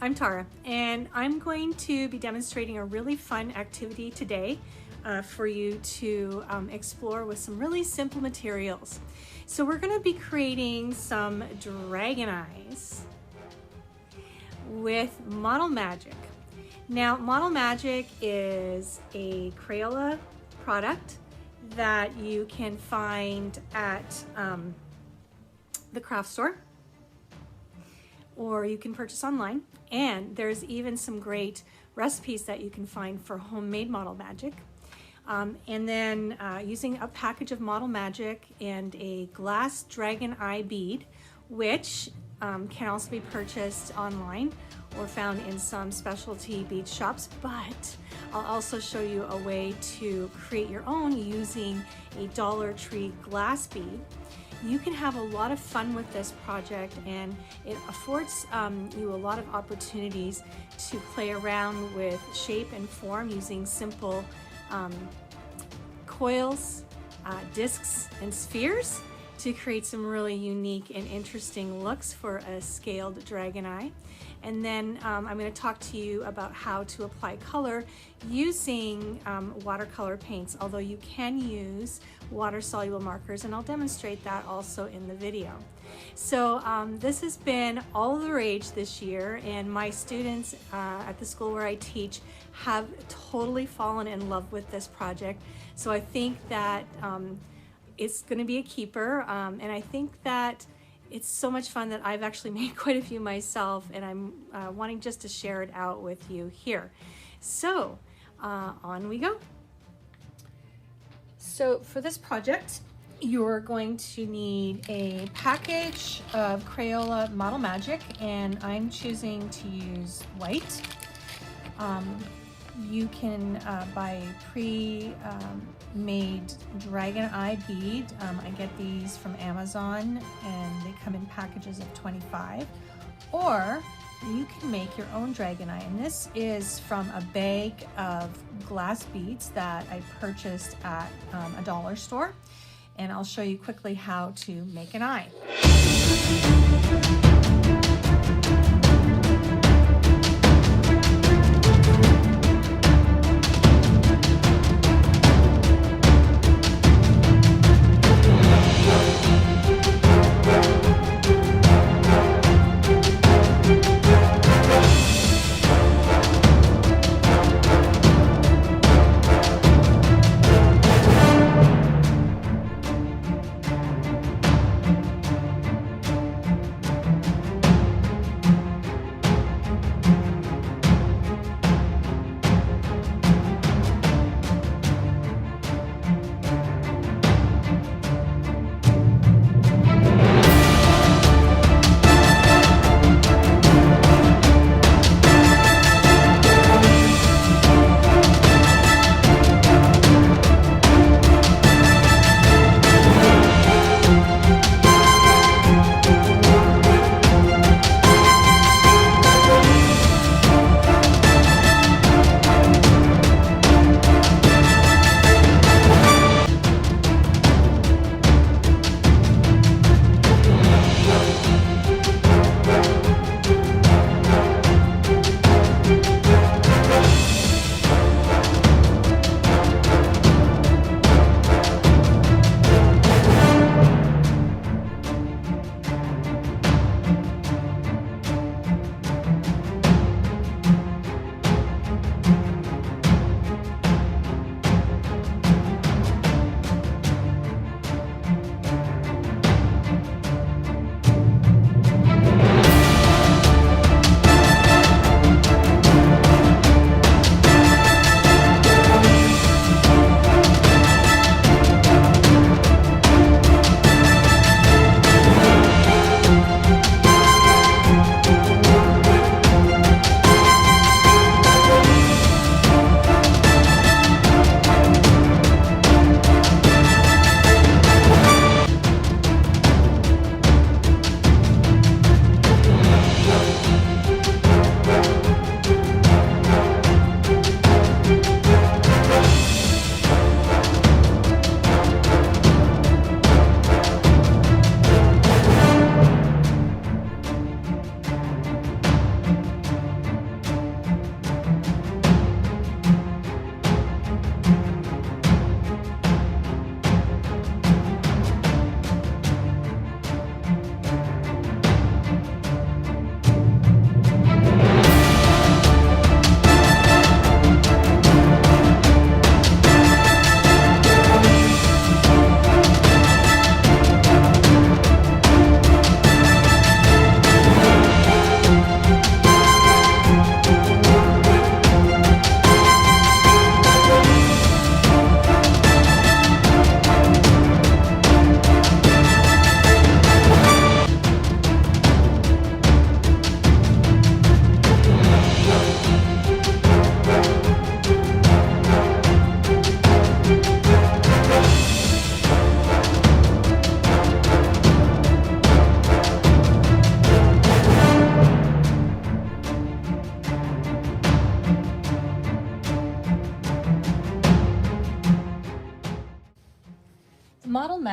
I'm Tara, and I'm going to be demonstrating a really fun activity today for you to explore with some really simple materials. So we're going to be creating some dragon eyes with Model Magic. Now, Model Magic is a Crayola product that you can find at the craft store, or you can purchase online. And there's even some great recipes that you can find for homemade Model Magic. And then using a package of Model Magic and a glass dragon eye bead, which can also be purchased online or found in some specialty bead shops, but I'll also show you a way to create your own using a Dollar Tree glass bead. You can have a lot of fun with this project, and it affords you a lot of opportunities to play around with shape and form using simple coils, discs, and spheres to create some really unique and interesting looks for a scaled dragon eye. And then I'm going to talk to you about how to apply color using watercolor paints, although you can use water-soluble markers, and I'll demonstrate that also in the video. So this has been all the rage this year, and my students at the school where I teach have totally fallen in love with this project. So I think that it's going to be a keeper, and I think that it's so much fun that I've actually made quite a few myself, and I'm wanting just to share it out with you here. So on we go. So for this project, you're going to need a package of Crayola Model Magic, and I'm choosing to use white. You can buy pre-made dragon eye bead. I get these from Amazon, and they come in packages of 25. Or you can make your own dragon eye, and this is from a bag of glass beads that I purchased at a dollar store, and I'll show you quickly how to make an eye.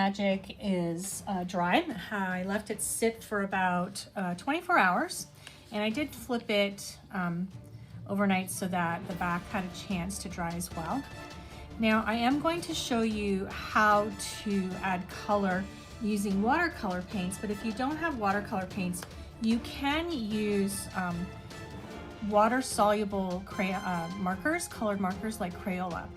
magic is dried. I left it sit for about 24 hours, and I did flip it overnight so that the back had a chance to dry as well. Now I am going to show you how to add color using watercolor paints, but if you don't have watercolor paints, you can use water-soluble markers, colored markers like Crayola.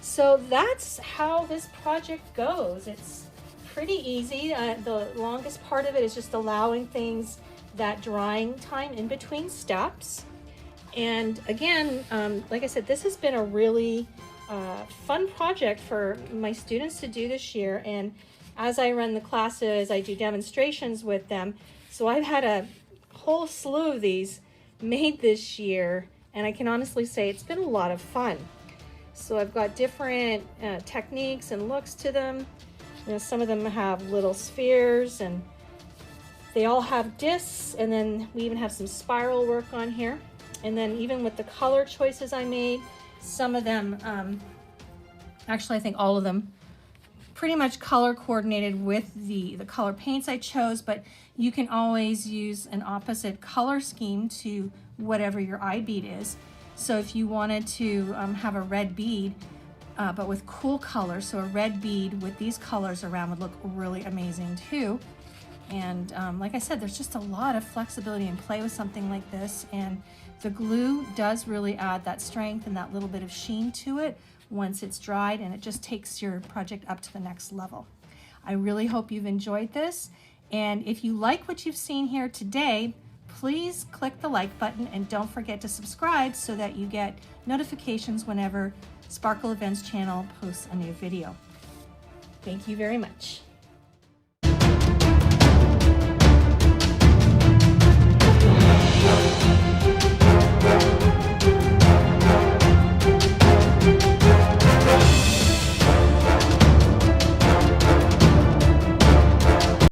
So that's how this project goes. It's pretty easy. The longest part of it is just allowing things that drying time in between steps. And again, like I said, this has been a really fun project for my students to do this year. And as I run the classes, I do demonstrations with them. So I've had a whole slew of these made this year, and I can honestly say it's been a lot of fun. So I've got different techniques and looks to them. You know, some of them have little spheres, and they all have discs, and then we even have some spiral work on here. And then even with the color choices I made, some of them, actually I think all of them, pretty much color coordinated with the color paints I chose, but you can always use an opposite color scheme to whatever your eye bead is. So if you wanted to have a red bead, but with cool colors, so a red bead with these colors around would look really amazing too. And like I said, there's just a lot of flexibility and play with something like this. And the glue does really add that strength and that little bit of sheen to it once it's dried, and it just takes your project up to the next level. I really hope you've enjoyed this. And if you like what you've seen here today, please click the like button and don't forget to subscribe so that you get notifications whenever Sparkle Events channel posts a new video. Thank you very much.